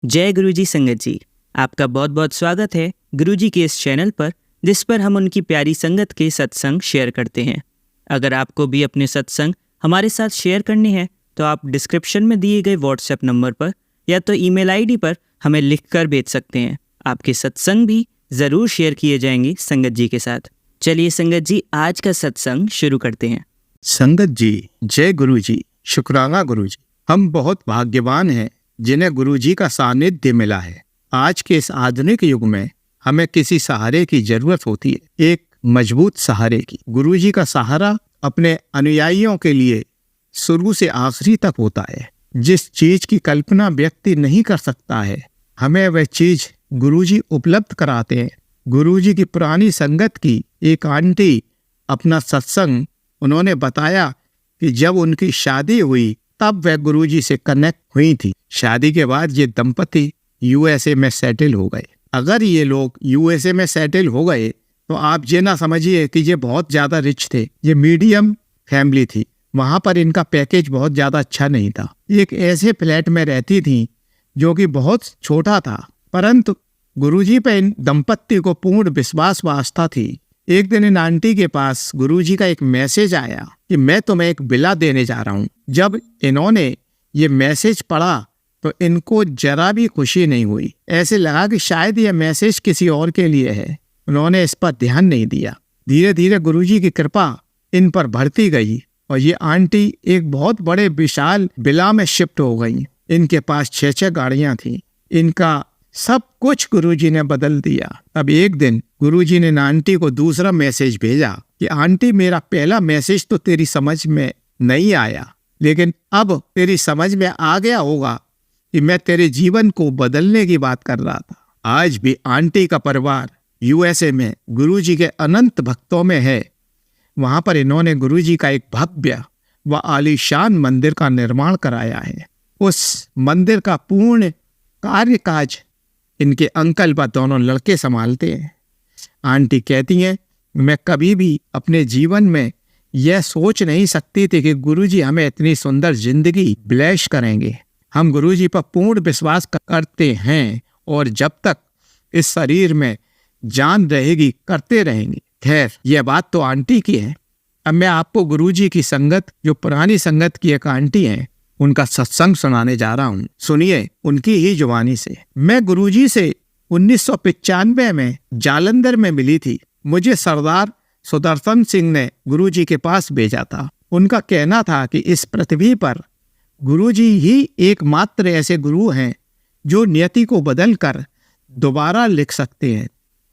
जय गुरुजी संगत जी, आपका बहुत बहुत स्वागत है गुरुजी के इस चैनल पर, जिस पर हम उनकी प्यारी संगत के सत्संग शेयर करते हैं। अगर आपको भी अपने सत्संग हमारे साथ शेयर करने हैं तो आप डिस्क्रिप्शन में दिए गए व्हाट्सएप नंबर पर या तो ईमेल आईडी पर हमें लिखकर भेज सकते हैं। आपके सत्संग भी ज़रूर शेयर किए जाएंगे संगत जी के साथ। चलिए संगत जी, आज का सत्संग शुरू करते हैं। संगत जी, जय गुरु जी, शुक्राना गुरु जी। हम बहुत भाग्यवान हैं जिन्हें गुरु जी का सानिध्य मिला है। आज के इस आधुनिक युग में हमें किसी सहारे की जरूरत होती है, एक मजबूत सहारे की। गुरु जी का सहारा अपने अनुयायियों के लिए शुरू से आखिरी तक होता है। जिस चीज की कल्पना व्यक्ति नहीं कर सकता है, हमें वह चीज गुरु जी उपलब्ध कराते हैं। गुरु जी की पुरानी संगत की एक आंटी अपना सत्संग उन्होंने बताया कि जब उनकी शादी हुई तब वह गुरुजी से कनेक्ट हुई थी। शादी के बाद ये दंपति यूएसए में सेटल हो गए। अगर ये लोग यूएसए में सेटल हो गए तो आप ये ना समझिए कि ये बहुत ज्यादा रिच थे। ये मीडियम फैमिली थी। वहां पर इनका पैकेज बहुत ज्यादा अच्छा नहीं था। एक ऐसे फ्लैट में रहती थी जो कि बहुत छोटा था, परंतु गुरुजी पे इन दंपत्ति को पूर्ण विश्वास व आस्था थी। एक दिन इन आंटी के पास गुरुजी का एक मैसेज आया कि मैं तुम्हें एक विला देने जा रहा हूँ। जब इन्होंने ये मैसेज पढ़ा तो इनको जरा भी खुशी नहीं हुई। ऐसे लगा कि शायद ये मैसेज किसी और के लिए है। उन्होंने इस पर ध्यान नहीं दिया। धीरे धीरे गुरुजी की कृपा इन पर बढ़ती गई और ये आंटी एक बहुत बड़े विशाल विला में शिफ्ट हो गई। इनके पास 6 गाड़ियां थी। इनका सब कुछ गुरुजी ने बदल दिया। अब एक दिन गुरुजी ने आंटी को दूसरा मैसेज भेजा कि आंटी, मेरा पहला मैसेज तो तेरी समझ में नहीं आया, लेकिन अब तेरी समझ में आ गया होगा कि मैं तेरे जीवन को बदलने की बात कर रहा था। आज भी आंटी का परिवार यूएसए में गुरुजी के अनंत भक्तों में है। वहां पर इन्होंने गुरुजी का एक भव्य व आलीशान मंदिर का निर्माण कराया है। उस मंदिर का पूर्ण कार्यकाज इनके अंकल व दोनों लड़के संभालते हैं। आंटी कहती हैं, मैं कभी भी अपने जीवन में यह सोच नहीं सकती थी कि गुरुजी हमें इतनी सुंदर जिंदगी ब्लेस करेंगे। हम गुरुजी पर पूर्ण विश्वास करते हैं और जब तक इस शरीर में जान रहेगी करते रहेंगे। खैर, यह बात तो आंटी की है। अब मैं आपको गुरुजी की संगत, जो पुरानी संगत की एक आंटी है, उनका सत्संग सुनाने जा रहा हूँ। सुनिए उनकी ही जुबानी से। मैं गुरुजी से 1995 में जालंधर में मिली थी। मुझे सरदार सुदर्शन सिंह ने गुरुजी के पास भेजा था। उनका कहना था कि इस पृथ्वी पर गुरुजी ही एकमात्र ऐसे गुरु हैं जो नियति को बदलकर दोबारा लिख सकते हैं,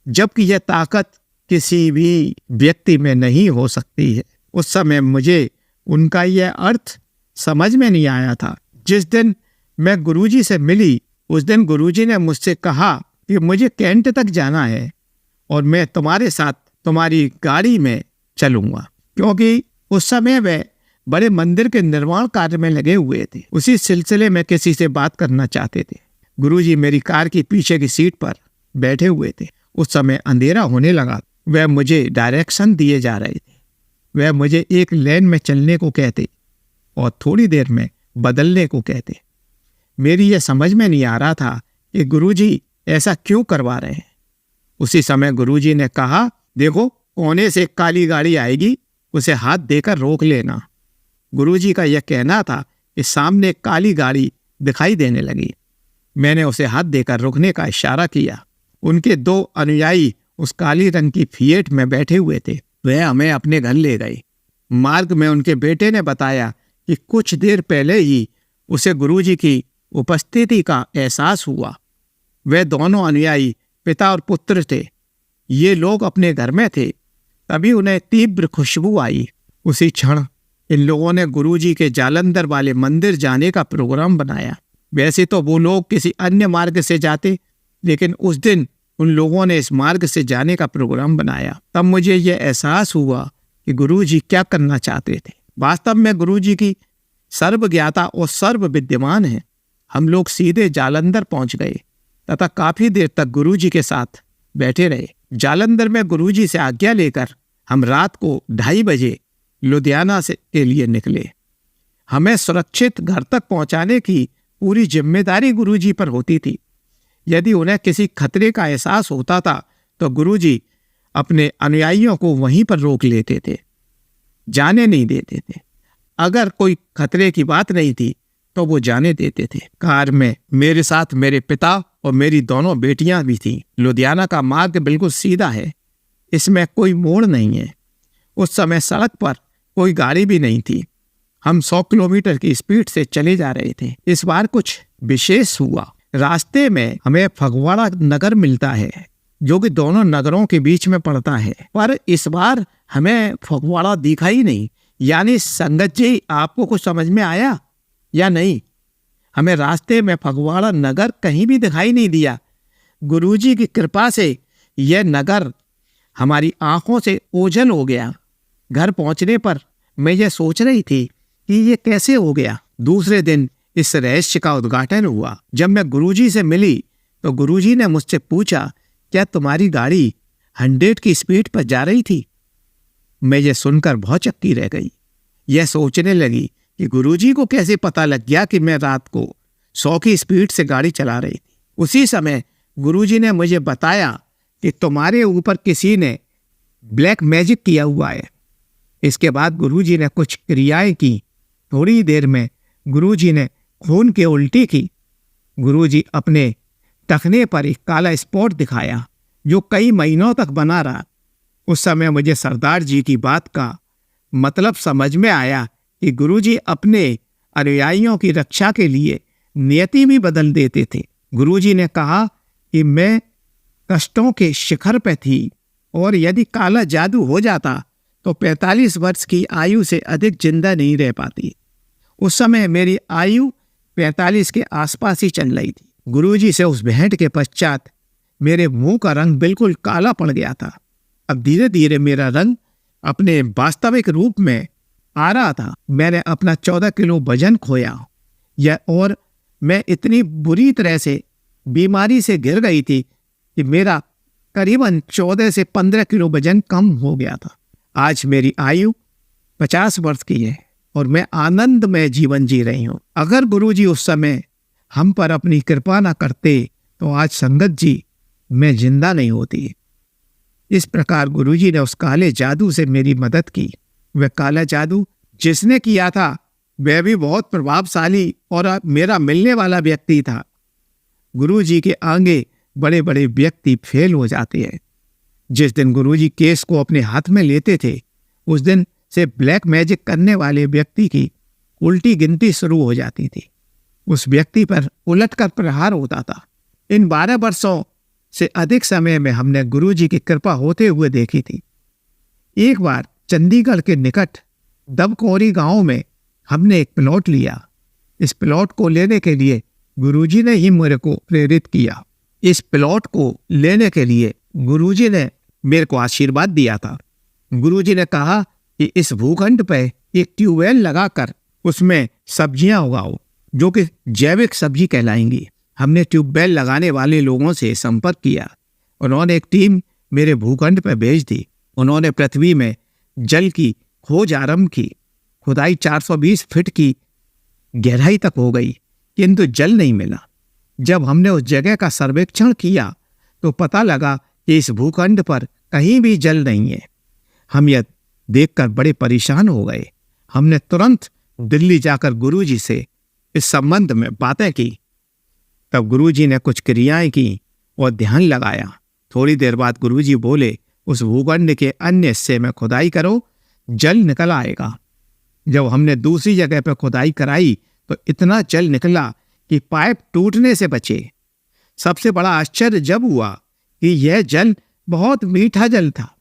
जबकि यह ताकत किसी भी व्यक्ति में नहीं हो सकती है। उस समय मुझे उनका यह अर्थ समझ में नहीं आया था। जिस दिन मैं गुरुजी से मिली उस दिन गुरुजी ने मुझसे कहा कि मुझे कैंट तक जाना है और मैं तुम्हारे साथ तुम्हारी गाड़ी में चलूंगा, क्योंकि उस समय वे बड़े मंदिर के निर्माण कार्य में लगे हुए थे। उसी सिलसिले में किसी से बात करना चाहते थे। गुरुजी मेरी कार की पीछे की सीट पर बैठे हुए थे। उस समय अंधेरा होने लगा। वह मुझे डायरेक्शन दिए जा रहे थे। वह मुझे एक लेन में चलने को कहते और थोड़ी देर में बदलने को कहते। मेरी यह समझ में नहीं आ रहा था कि गुरुजी ऐसा क्यों करवा रहे हैं। उसी समय गुरुजी ने कहा, देखो कोने से एक काली गाड़ी आएगी, उसे हाथ देकर रोक लेना। गुरुजी का यह कहना था कि सामने एक काली गाड़ी दिखाई देने लगी। मैंने उसे हाथ देकर रुकने का इशारा किया। उनके 2 अनुयायी उस काली रंग की फिएट में बैठे हुए थे। वह हमें अपने घर ले गए। मार्ग में उनके बेटे ने बताया कि कुछ देर पहले ही उसे गुरुजी की उपस्थिति का एहसास हुआ। वे दोनों अनुयायी पिता और पुत्र थे। ये लोग अपने घर में थे। तभी उन्हें तीव्र खुशबू आई। उसी क्षण इन लोगों ने गुरुजी के जालंधर वाले मंदिर जाने का प्रोग्राम बनाया। वैसे तो वो लोग किसी अन्य मार्ग से जाते, लेकिन उस दिन उन लोगों ने इस मार्ग से जाने का प्रोग्राम बनाया। तब मुझे यह एहसास हुआ कि गुरुजी क्या करना चाहते थे। वास्तव में गुरुजी की सर्वज्ञाता और सर्व विद्यमान है। हम लोग सीधे जालंधर पहुंच गए तथा काफी देर तक गुरुजी के साथ बैठे रहे। जालंधर में गुरुजी से आज्ञा लेकर हम रात को 2:30 बजे लुधियाना के लिए निकले। हमें सुरक्षित घर तक पहुंचाने की पूरी जिम्मेदारी गुरुजी पर होती थी। यदि उन्हें किसी खतरे का एहसास होता था तो गुरुजी अपने अनुयायियों को वहीं पर रोक लेते थे, जाने नहीं देते थे। अगर कोई खतरे की बात नहीं थी तो वो जाने देते थे। कार में मेरे साथ मेरे पिता और मेरी दोनों बेटियां भी थीं। लुधियाना का मार्ग बिल्कुल सीधा है, इसमें कोई मोड़ नहीं है। उस समय सड़क पर कोई गाड़ी भी नहीं थी। हम 100 किलोमीटर की स्पीड से चले जा रहे थे। इस बार कुछ विशेष हुआ। रास्ते में हमें फगवाड़ा नगर मिलता है, जो कि दोनों नगरों के बीच में पड़ता है, पर इस बार हमें फगवाड़ा दिखा ही नहीं। यानी संगत जी, आपको कुछ समझ में आया या नहीं? हमें रास्ते में फगवाड़ा नगर कहीं भी दिखाई नहीं दिया। गुरुजी की कृपा से यह नगर हमारी आंखों से ओझल हो गया। घर पहुंचने पर मैं ये सोच रही थी कि ये कैसे हो गया। दूसरे दिन इस रहस्य का उद्घाटन हुआ। जब मैं गुरुजी से मिली तो गुरुजी ने मुझसे पूछा, क्या तुम्हारी गाड़ी 100 की स्पीड पर जा रही थी? मैं ये सुनकर बहुत चक्की रह गई। यह सोचने लगी कि गुरुजी को कैसे पता लग गया कि मैं रात को 100 की स्पीड से गाड़ी चला रही थी। उसी समय गुरुजी ने मुझे बताया कि तुम्हारे ऊपर किसी ने ब्लैक मैजिक किया हुआ है। इसके बाद गुरुजी ने कुछ क्रियाएं की। थोड़ी देर में गुरुजी ने खून की उल्टी की। गुरुजी अपने टखने पर एक काला स्पॉट दिखाया जो कई महीनों तक बना रहा। उस समय मुझे सरदार जी की बात का मतलब समझ में आया कि गुरुजी अपने अनुयायियों की रक्षा के लिए नियति भी बदल देते थे। गुरुजी ने कहा कि मैं कष्टों के शिखर पे थी और यदि काला जादू हो जाता तो 45 वर्ष की आयु से अधिक जिंदा नहीं रह पाती। उस समय मेरी आयु 45 के आसपास ही चल रही थी। गुरुजी से उस भेंट के पश्चात मेरे मुंह का रंग बिल्कुल काला पड़ गया था। अब धीरे धीरे मेरा रंग अपने वास्तविक रूप में आ रहा था। मैंने अपना 14 किलो वजन खोया और मैं इतनी बुरी तरह से बीमारी से घिर गई थी कि मेरा करीबन 14 से 15 किलो वजन कम हो गया था। आज मेरी आयु 50 वर्ष की है और मैं आनंद में जीवन जी रही हूँ। अगर गुरुजी उस समय हम पर अपनी कृपा न करते तो आज संगत जी मैं जिंदा नहीं होती। इस प्रकार गुरुजी ने उस काले जादू से मेरी मदद की। वह काला जादू जिसने किया था वह भी बहुत प्रभावशाली और मेरा मिलने वाला व्यक्ति था। गुरुजी के आगे बड़े बड़े व्यक्ति फेल हो जाते हैं। जिस दिन गुरुजी केस को अपने हाथ में लेते थे उस दिन से ब्लैक मैजिक करने वाले व्यक्ति की उल्टी गिनती शुरू हो जाती थी। उस व्यक्ति पर उलटकर प्रहार होता था। इन 12 वर्षों से अधिक समय में हमने गुरुजी की कृपा होते हुए देखी थी। एक बार चंडीगढ़ के निकट दबकोरी गांव में हमने एक प्लॉट लिया। इस प्लॉट को लेने के लिए गुरुजी ने ही मेरे को प्रेरित किया। इस प्लॉट को लेने के लिए गुरुजी ने मेरे को आशीर्वाद दिया था। गुरुजी ने कहा कि इस भूखंड पर एक ट्यूबवेल लगाकर उसमें सब्जियां उगाओ जो कि जैविक सब्जी कहलाएंगी। हमने ट्यूबवेल लगाने वाले लोगों से संपर्क किया। उन्होंने एक टीम मेरे भूखंड पर भेज दी। उन्होंने पृथ्वी में जल की खोज आरंभ की। खुदाई 420 फीट की गहराई तक हो गई किंतु जल नहीं मिला। जब हमने उस जगह का सर्वेक्षण किया तो पता लगा कि इस भूखंड पर कहीं भी जल नहीं है। हम यह देखकर बड़े परेशान हो गए। हमने तुरंत दिल्ली जाकर गुरुजी से इस संबंध में बातें की। तब गुरुजी ने कुछ क्रियाएं की और ध्यान लगाया। थोड़ी देर बाद गुरुजी बोले, उस भूखंड के अन्य हिस्से में खुदाई करो, जल निकल आएगा। जब हमने दूसरी जगह पर खुदाई कराई तो इतना जल निकला कि पाइप टूटने से बचे। सबसे बड़ा आश्चर्य जब हुआ कि यह जल बहुत मीठा जल था।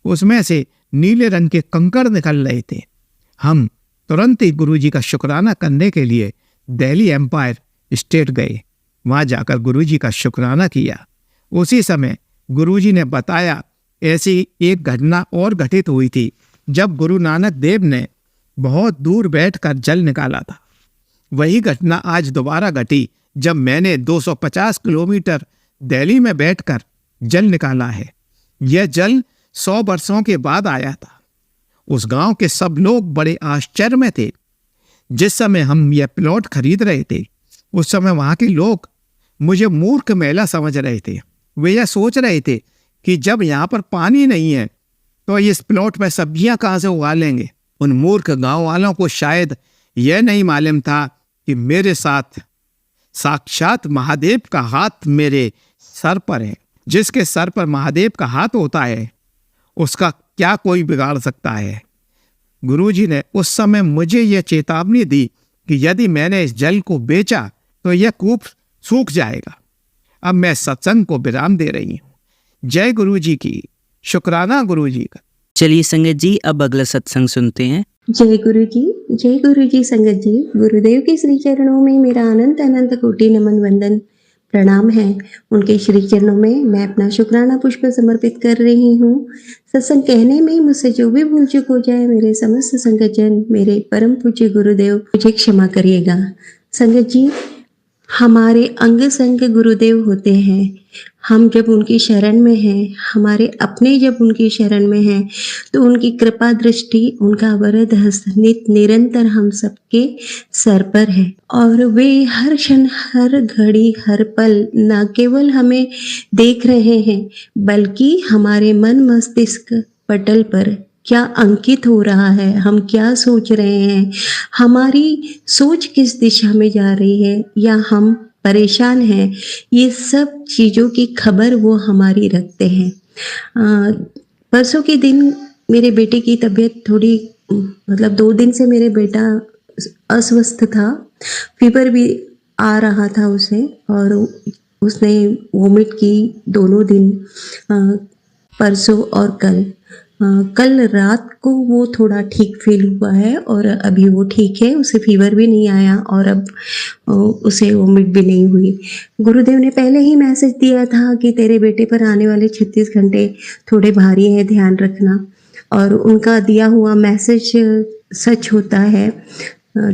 उसमें से नीले रंग के कंकड़ निकल रहे थे। हम तुरंत ही गुरुजी का शुक्राना करने के लिए दिल्ली एम्पायर स्टेट गए। वहां जाकर गुरुजी का शुक्राना किया। उसी समय गुरुजी ने बताया ऐसी एक घटना और घटित हुई थी जब गुरु नानक देव ने बहुत दूर बैठकर जल निकाला था। वही घटना आज दोबारा घटी जब मैंने 250 किलोमीटर दिल्ली में बैठकर जल निकाला है। यह जल 100 वर्षों के बाद आया था। उस गांव के सब लोग बड़े आश्चर्य में थे। जिस समय हम यह प्लॉट खरीद रहे थे उस समय वहाँ के लोग मुझे मूर्ख महिला समझ रहे थे। वे यह सोच रहे थे कि जब यहाँ पर पानी नहीं है तो इस प्लॉट में सब्जियां कहाँ से उगा लेंगे। उन मूर्ख गांव वालों को शायद यह नहीं मालूम था कि मेरे साथ साक्षात महादेव का हाथ मेरे सर पर है। जिसके सर पर महादेव का हाथ होता है उसका क्या कोई बिगाड़ सकता है। गुरुजी ने उस समय मुझे यह चेतावनी दी कि यदि मैंने इस जल को बेचा तो यह कूप सूख जाएगा। अब मैं सत्संग को विराम दे रही हूँ। जय गुरुजी की, शुक्राना गुरुजी का। चलिए संगत जी, अब अगला सत्संग सुनते हैं। जय गुरु जी संगत जी। गुरुदेव के श्री चरणों में मेरा अनंत अनंत कोटि नमन वंदन प्रणाम है। उनके श्री चरणों में मैं अपना शुक्राना पुष्प समर्पित कर रही हूँ। सत्संग कहने में मुझसे जो भी भूल चूक हो जाए, मेरे समस्त संगतजन, मेरे परम पूज्य गुरुदेव मुझे क्षमा करिएगा। संगत जी, हमारे अंग संग गुरुदेव होते हैं। हम जब उनकी शरण में हैं, हमारे अपने जब उनकी शरण में हैं, तो उनकी कृपा दृष्टि, उनका वरद हस्त निरंतर हम सबके सर पर है। और वे हर क्षण, हर घड़ी, हर पल न केवल हमें देख रहे हैं, बल्कि हमारे मन मस्तिष्क पटल पर क्या अंकित हो रहा है, हम क्या सोच रहे हैं, हमारी सोच किस दिशा में जा रही है, या हम परेशान हैं, ये सब चीज़ों की खबर वो हमारी रखते हैं। परसों के दिन मेरे बेटे की तबीयत थोड़ी, मतलब 2 दिन से मेरे बेटा अस्वस्थ था। फीवर भी आ रहा था उसे, और उसने वोमिट की दोनों दिन, परसों और कल। कल रात को वो थोड़ा ठीक फील हुआ है और अभी वो ठीक है, उसे फीवर भी नहीं आया और अब उसे वोमिट भी नहीं हुई। गुरुदेव ने पहले ही मैसेज दिया था कि तेरे बेटे पर आने वाले 36 घंटे थोड़े भारी हैं, ध्यान रखना। और उनका दिया हुआ मैसेज सच होता है,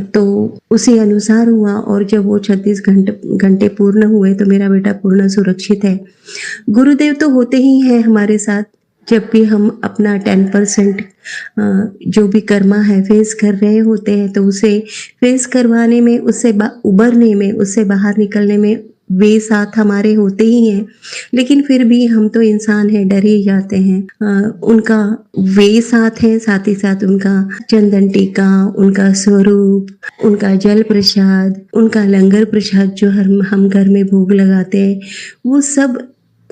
तो उसी अनुसार हुआ। और जब वो 36 घंटे पूर्ण हुए तो मेरा बेटा पूर्ण सुरक्षित है। गुरुदेव तो होते ही हैं हमारे साथ। जब भी हम अपना 10% जो भी कर्मा है फेस कर रहे होते हैं, तो उसे फेस करवाने में, उससे उबरने में, उससे बाहर निकलने में वे साथ हमारे होते ही हैं। लेकिन फिर भी हम तो इंसान हैं, डर ही जाते हैं। उनका वे साथ है, साथ ही साथ उनका चंदन टीका, उनका स्वरूप, उनका जल प्रसाद, उनका लंगर प्रसाद जो हम घर में भोग लगाते हैं, वो सब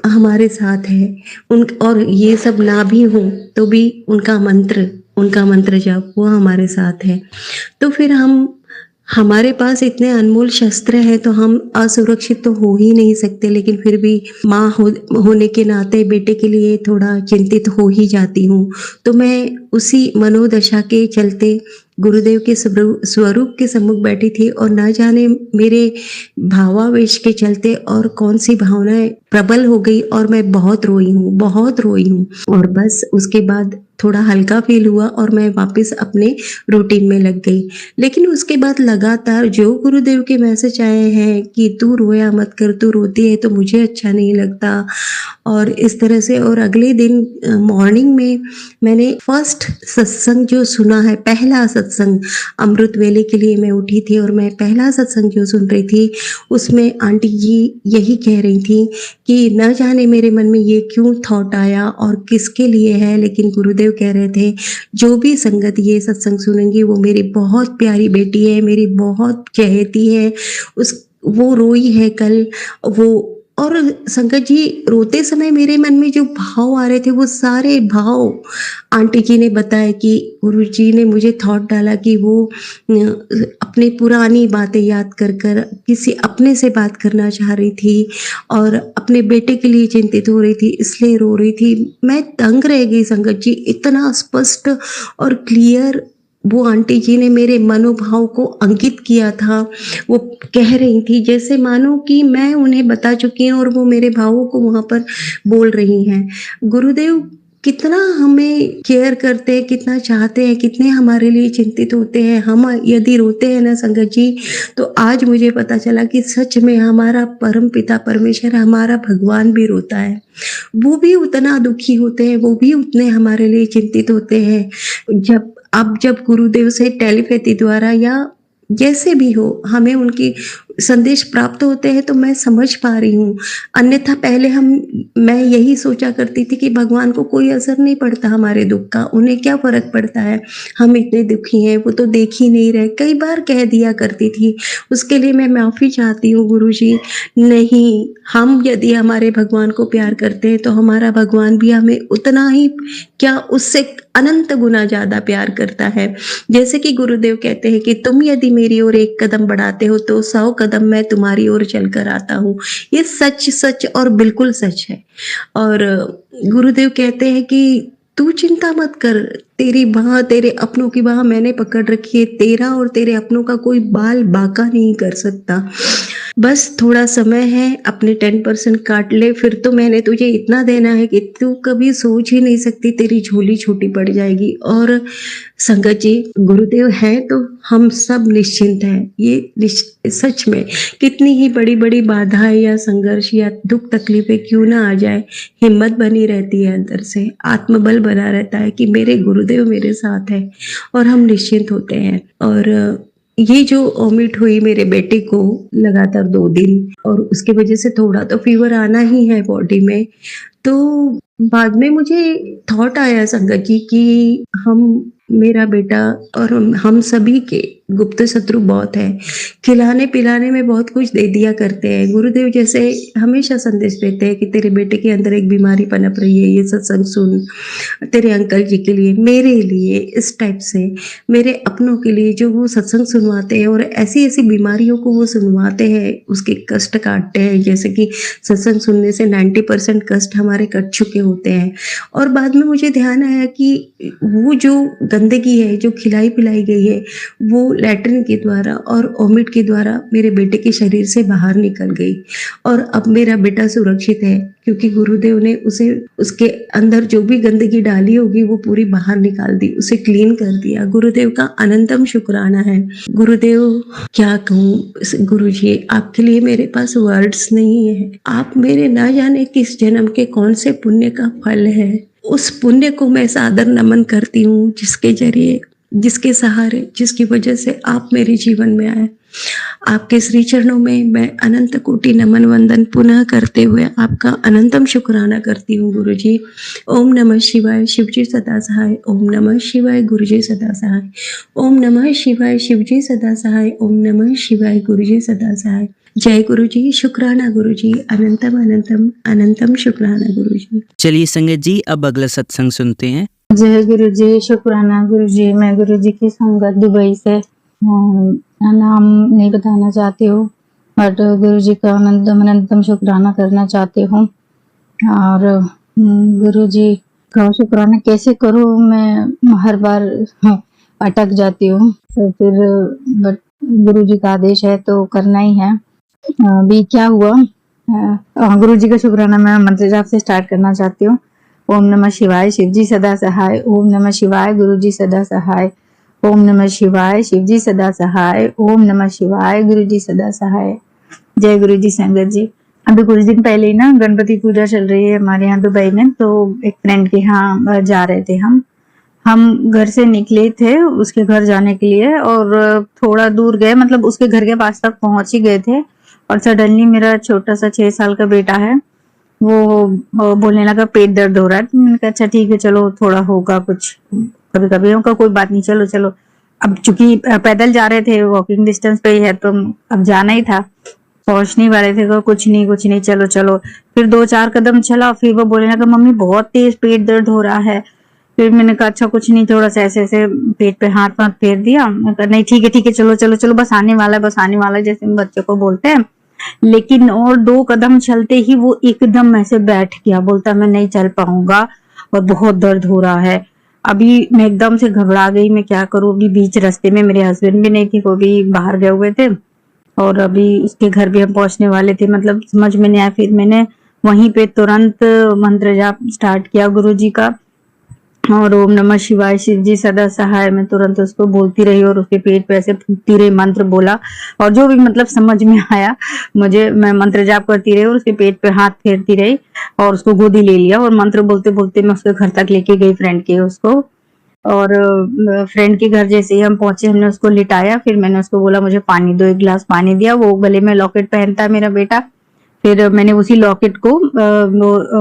हमारे साथ है। और ये सब ना भी हो तो भी उनका मंत्र जब वो हमारे साथ है, तो फिर हमारे पास इतने अनमोल शस्त्र हैं, तो हम असुरक्षित तो हो ही नहीं सकते। लेकिन फिर भी माँ होने के नाते बेटे के लिए थोड़ा चिंतित हो ही जाती हूँ। तो मैं उसी मनोदशा के चलते गुरुदेव के स्वरूप के सम्मुख बैठी थी, और न जाने मेरे भावावेश के चलते और कौन सी भावनाएं प्रबल हो गई, और मैं बहुत रोई हूँ। और बस उसके बाद थोड़ा हल्का फील हुआ और मैं वापस अपने रूटीन में लग गई। लेकिन उसके बाद लगातार जो गुरुदेव के मैसेज आए हैं कि तू रोया मत कर, तू रोती है तो मुझे अच्छा नहीं लगता, और इस तरह से। और अगले दिन मॉर्निंग में मैंने फर्स्ट सत्संग जो सुना है, पहला सत्संग, अमृत वेले के लिए मैं उठी थी और मैं पहला सत्संग जो सुन रही थी, उसमें आंटी जी यही कह रही थी कि न जाने मेरे मन में ये क्यों थॉट आया और किसके लिए है, लेकिन गुरुदेव कह रहे थे जो भी संगत ये सत्संग सुनेंगी वो मेरी बहुत प्यारी बेटी है, मेरी बहुत चहेती है, वो रोई है कल वो। और संगत जी, रोते समय मेरे मन में जो भाव आ रहे थे, वो सारे भाव आंटी जी ने बताया कि गुरु जी ने मुझे थॉट डाला कि वो अपनी पुरानी बातें याद कर किसी अपने से बात करना चाह रही थी और अपने बेटे के लिए चिंतित हो रही थी, इसलिए रो रही थी। मैं दंग रह गई संगत जी, इतना स्पष्ट और क्लियर वो आंटी जी ने मेरे मनोभाव को अंकित किया था। वो कह रही थी जैसे मानो कि मैं उन्हें बता चुकी हूँ और वो मेरे भावों को वहाँ पर बोल रही हैं। गुरुदेव कितना हमें केयर करते हैं, कितना चाहते हैं, कितने हमारे लिए चिंतित होते हैं। हम यदि रोते हैं ना संगत जी, तो आज मुझे पता चला कि सच में हमारा परम पिता परमेश्वर, हमारा भगवान भी रोता है। वो भी उतना दुखी होते हैं, वो भी उतने हमारे लिए चिंतित होते हैं। जब गुरुदेव से टेलीपैथी द्वारा या जैसे भी हो हमें उनकी संदेश प्राप्त होते हैं तो मैं समझ पा रही हूँ। अन्यथा पहले मैं यही सोचा करती थी कि भगवान को कोई असर नहीं पड़ता हमारे दुख का, उन्हें क्या फ़र्क पड़ता है, हम इतने दुखी हैं, वो तो देख ही नहीं रहे, कई बार कह दिया करती थी। उसके लिए मैं माफ़ी चाहती हूँ गुरुजी। नहीं, हम यदि हमारे भगवान को प्यार करते हैं तो हमारा भगवान भी हमें उतना ही, क्या उससे अनंत गुना ज़्यादा प्यार करता है। जैसे कि गुरुदेव कहते हैं कि तुम यदि मेरी ओर एक कदम बढ़ाते हो तो 100 कदम मैं तुम्हारी ओर चलकर आता हूँ। ये सच सच और बिल्कुल सच है। और गुरुदेव कहते हैं कि तू चिंता मत कर, तेरी बाह, तेरे अपनों की बाह मैंने पकड़ रखी है, तेरा और तेरे अपनों का कोई बाल बांका नहीं कर सकता। बस थोड़ा समय है, अपने 10% काट ले, फिर तो मैंने तुझे इतना देना है कि तू कभी सोच ही नहीं सकती, तेरी झोली छोटी पड़ जाएगी। और संगत जी, गुरुदेव हैं तो हम सब निश्चिंत हैं। ये सच में कितनी ही बड़ी बड़ी बाधाएं या संघर्ष या दुख तकलीफें क्यों ना आ जाए, हिम्मत बनी रहती है अंदर से, आत्मबल बना रहता है कि मेरे गुरुदेव मेरे साथ है और हम निश्चिंत होते हैं। और ये जो वॉमिट हुई मेरे बेटे को लगातार 2 दिन, और उसकी वजह से थोड़ा तो फीवर आना ही है बॉडी में। तो बाद में मुझे थॉट आया संगत जी कि मेरा बेटा और हम सभी के गुप्त शत्रु बहुत है, खिलाने पिलाने में बहुत कुछ दे दिया करते हैं। गुरुदेव जैसे हमेशा संदेश देते हैं कि तेरे बेटे के अंदर एक बीमारी पनप रही है, ये सत्संग सुन, तेरे अंकल जी के लिए, मेरे लिए, इस टाइप से मेरे अपनों के लिए जो वो सत्संग सुनवाते हैं और ऐसी ऐसी बीमारियों को वो सुनवाते हैं, उसके कष्ट काटते हैं। जैसे कि सत्संग सुनने से 90% कष्ट हमारे कट चुके होते हैं। और बाद में मुझे ध्यान आया कि वो जो गंदगी है जो खिलाई पिलाई गई है, वो लैट्रिन के द्वारा और वॉमिट के द्वारा मेरे बेटे के शरीर से बाहर निकल गई। और अब मेरा बेटा सुरक्षित है क्योंकि गुरुदेव ने उसे, उसके अंदर जो भी गंदगी डाली होगी वो पूरी बाहर निकाल दी, उसे क्लीन कर दिया। गुरुदेव का अनंतम शुक्राना है। गुरुदेव क्या कहूँ गुरुजी, आपके लिए मेरे पास वर्ड्स नहीं है। आप मेरे ना जाने किस जन्म के कौन से पुण्य का फल है, उस पुण्य को मैं सादर नमन करती हूँ, जिसके जरिए, जिसके सहारे, जिसकी वजह से आप मेरे जीवन में आए। आपके श्री चरणों में मैं अनंत कोटि नमन वंदन पुनः करते हुए आपका अनंतम शुक्राना करती हूँ गुरुजी। ओम नमः शिवाय, शिवजी सदा सहाय। ओम नमः शिवाय, गुरुजी सदा सहाय। ओम नमः शिवाय, शिवजी सदा सहाय। ओम नमः शिवाय, गुरुजी सदा सहाय। जय गुरुजी, शुक्राना गुरुजी, अनंतम अनंतम अनंतम शुक्राना गुरुजी। चलिए संगत जी, अब अगला सत्संग सुनते हैं। जय गुरु जी, शुक्राना गुरु जी। मैं गुरु जी की संगत दुबई से, नाम नहीं बताना चाहती हूँ, बट गुरु जी का अनंतम शुक्राना करना चाहती हूँ। और गुरु जी का शुक्राना कैसे करूँ, मैं हर बार अटक जाती हूँ, तो फिर बट गुरु जी का आदेश है तो करना ही है। अभी क्या हुआ, गुरु जी का शुक्राना मैं मंत्र जाप से स्टार्ट करना चाहती हूँ। ओम नमः शिवाय, शिवजी सदा सहाय। ओम नमः शिवाय, गुरुजी सदा सहाय। ओम नमः शिवाय, शिवजी सदा सहाय। ओम नमः शिवाय, गुरुजी सदा सहाय। जय गुरुजी संगत जी। अभी कुछ दिन पहले ही ना गणपति पूजा चल रही है हमारे यहाँ दुबई में, तो एक फ्रेंड के यहाँ जा रहे थे हम घर से निकले थे उसके घर जाने के लिए, और थोड़ा दूर गए, मतलब उसके घर के पास तक पहुंच ही गए थे, और सडनली मेरा छोटा सा 6 साल का बेटा है, वो बोलने लगा पेट दर्द हो रहा है। तो मैंने कहा अच्छा ठीक है, चलो थोड़ा होगा कुछ, कभी कभी होगा, कोई बात नहीं, चलो चलो। अब चूंकि पैदल जा रहे थे, वॉकिंग डिस्टेंस पे ही है, तो अब जाना ही था, पहुंच नहीं पा रहे थे, तो कुछ नहीं चलो चलो। फिर 2-4 कदम चला, फिर वो बोलने लगा मम्मी बहुत तेज पेट दर्द हो रहा है। फिर मैंने कहा अच्छा कुछ नहीं, थोड़ा सा ऐसे ऐसे पेट पे हाथ फेर दिया। मैंने कहा नहीं ठीक है चलो चलो चलो, बस आने वाला है, जैसे बच्चों को बोलते हैं। लेकिन और 2 कदम चलते ही वो एकदम ऐसे बैठ गया, बोलता मैं नहीं चल पाऊंगा और बहुत दर्द हो रहा है। अभी मैं एकदम से घबरा गई, मैं क्या करूं। अभी बीच रास्ते में मेरे हस्बैंड भी नहीं थे, वो भी बाहर गए हुए थे, और अभी उसके घर भी हम पहुंचने वाले थे, मतलब समझ में नहीं आया। फिर मैंने वहीं पे तुरंत मंत्र जाप स्टार्ट किया गुरुजी का, और ओम नमः शिवाय, शिवजी सदा सहाय, मैं तुरंत उसको बोलती रही और उसके पेट पे ऐसे फूंकती रही, मंत्र बोला, और जो भी मतलब समझ में आया मुझे, मैं मंत्र जाप करती रही और उसके पेट पे हाथ फेरती रही और उसको गोदी ले लिया, और मंत्र बोलते बोलते मैं उसके घर तक लेके गई फ्रेंड के उसको। और फ्रेंड के घर जैसे ही हम पहुंचे, हमने उसको लिटाया, फिर मैंने उसको बोला मुझे पानी दो, 1 गिलास पानी दिया। वो गले में लॉकेट पहनता है मेरा बेटा। फिर मैंने उसी लॉकेट को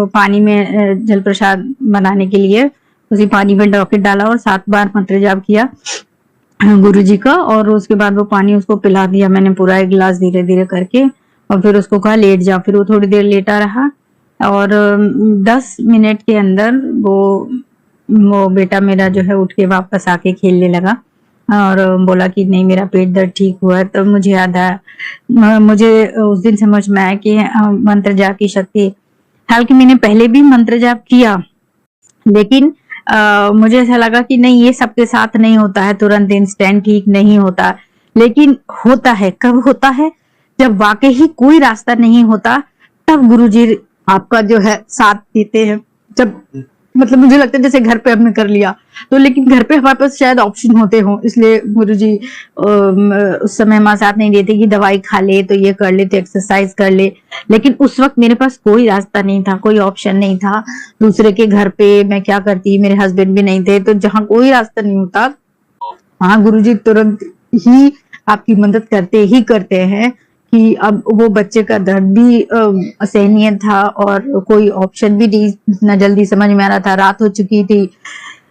पानी में जल प्रसाद बनाने के लिए उसी पानी में लॉकेट डाला और 7 बार मंत्र जाप किया गुरु जी का, और उसके बाद वो पानी उसको पिला दिया मैंने पूरा 1 गिलास धीरे धीरे करके, और फिर उसको कहा लेट जा। फिर वो थोड़ी देर लेटा रहा और 10 मिनट के अंदर वो बेटा मेरा जो है उठ के वापस आके खेलने लगा और बोला कि नहीं मेरा पेट दर्द ठीक हुआ है। तो मुझे याद आया, मुझे उस दिन समझ में आया कि मंत्र जाप की शक्ति, हालांकि मैंने पहले भी मंत्र जाप किया, लेकिन मुझे ऐसा लगा कि नहीं ये सबके साथ नहीं होता है, तुरंत इंस्टेंट ठीक नहीं होता, लेकिन होता है। कब होता है? जब वाकई ही कोई रास्ता नहीं होता, तब गुरुजी आपका जो है साथ देते हैं। जब मतलब मुझे लगता है जैसे घर पे हमने कर लिया तो, लेकिन घर पे हमारे पास शायद ऑप्शन होते हो, इसलिए गुरुजी उस समय हमारे साथ नहीं देते कि दवाई खा ले तो ये कर ले तो एक्सरसाइज कर ले। लेकिन उस वक्त मेरे पास कोई रास्ता नहीं था, कोई ऑप्शन नहीं था। दूसरे के घर पे मैं क्या करती, मेरे हस्बैंड भी नहीं थे, तो जहाँ कोई रास्ता नहीं होता वहां गुरुजी तुरंत ही आपकी मदद करते ही करते हैं। कि अब वो बच्चे का दर्द भी असहनीय था और कोई ऑप्शन भी नहीं इतना जल्दी समझ में आ रहा था। रात हो चुकी थी,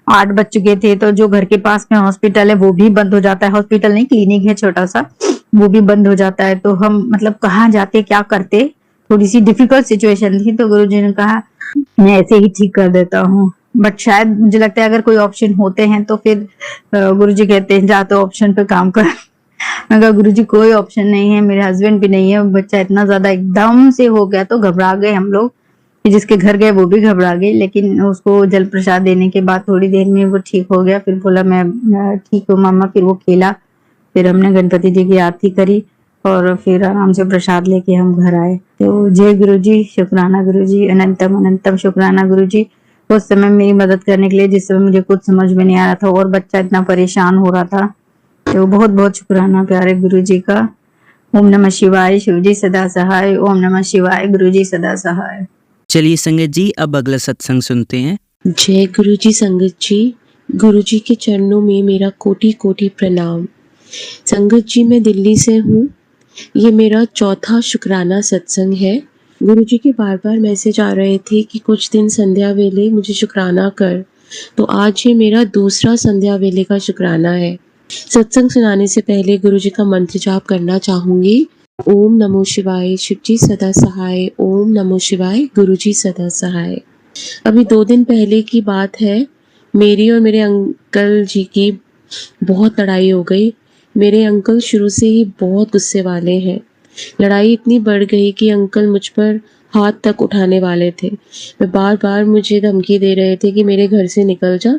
8 बज चुके थे, तो जो घर के पास में हॉस्पिटल है वो भी बंद हो जाता है। हॉस्पिटल नहीं, क्लिनिक है छोटा सा, वो भी बंद हो जाता है। तो हम मतलब कहाँ जाते, क्या करते, थोड़ी सी डिफिकल्ट सिचुएशन थी। तो गुरुजी ने कहा मैं ऐसे ही ठीक कर देता हूँ। बट शायद मुझे लगता है अगर कोई ऑप्शन होते हैं तो फिर गुरुजी कहते हैं जा तो ऑप्शन पे काम कर। मैं कहा गुरुजी कोई ऑप्शन नहीं है, मेरे हस्बैंड भी नहीं है, बच्चा इतना ज्यादा एकदम से हो गया तो घबरा गए हम लोग, जिसके घर गए वो भी घबरा गई। लेकिन उसको जल प्रसाद देने के बाद थोड़ी देर में वो ठीक हो गया। फिर बोला मैं ठीक हूँ मामा। फिर वो खेला, फिर हमने गणपति जी की आरती करी और फिर आराम से प्रसाद लेके हम घर आए। तो जय गुरुजी, शुक्राना गुरुजी, अनंतम अनंतम शुक्राना गुरुजी, उस समय मेरी मदद करने के लिए जिस समय मुझे कुछ समझ में नहीं आ रहा था और बच्चा इतना परेशान हो रहा था। तो बहुत बहुत शुक्राना प्यारे गुरुजी का। ओम नमः शिवाय, शिवजी सदा सहाय। ओम नमः शिवाय, गुरुजी सदा सहाय। चलिए संगत जी, अब अगला सत्संग सुनते हैं। जय गुरुजी संगत जी, गुरुजी के चरणों में मेरा कोटि कोटि प्रणाम। संगत जी मैं दिल्ली से हूँ। ये मेरा चौथा शुक्राना सत्संग है। गुरुजी के बार बार मैसेज आ रहे थे कि कुछ दिन संध्या वेले मुझे शुक्राना कर, तो आज ये मेरा दूसरा संध्या वेले का शुक्राना है। सत्संग सुनाने से पहले गुरुजी का मंत्र जाप करना चाहूंगी। ओम नमो शिवाय, शिवजी सदा सहाय। ओम नमो शिवाय, गुरुजी सदा सहाय। अभी 2 दिन पहले की बात है, मेरी और मेरे अंकल जी की बहुत लड़ाई हो गई। मेरे अंकल शुरू से ही बहुत गुस्से वाले हैं। लड़ाई इतनी बढ़ गई कि अंकल मुझ पर हाथ तक उठाने वाले थे। वे बार बार मुझे धमकी दे रहे थे कि मेरे घर से निकल जा,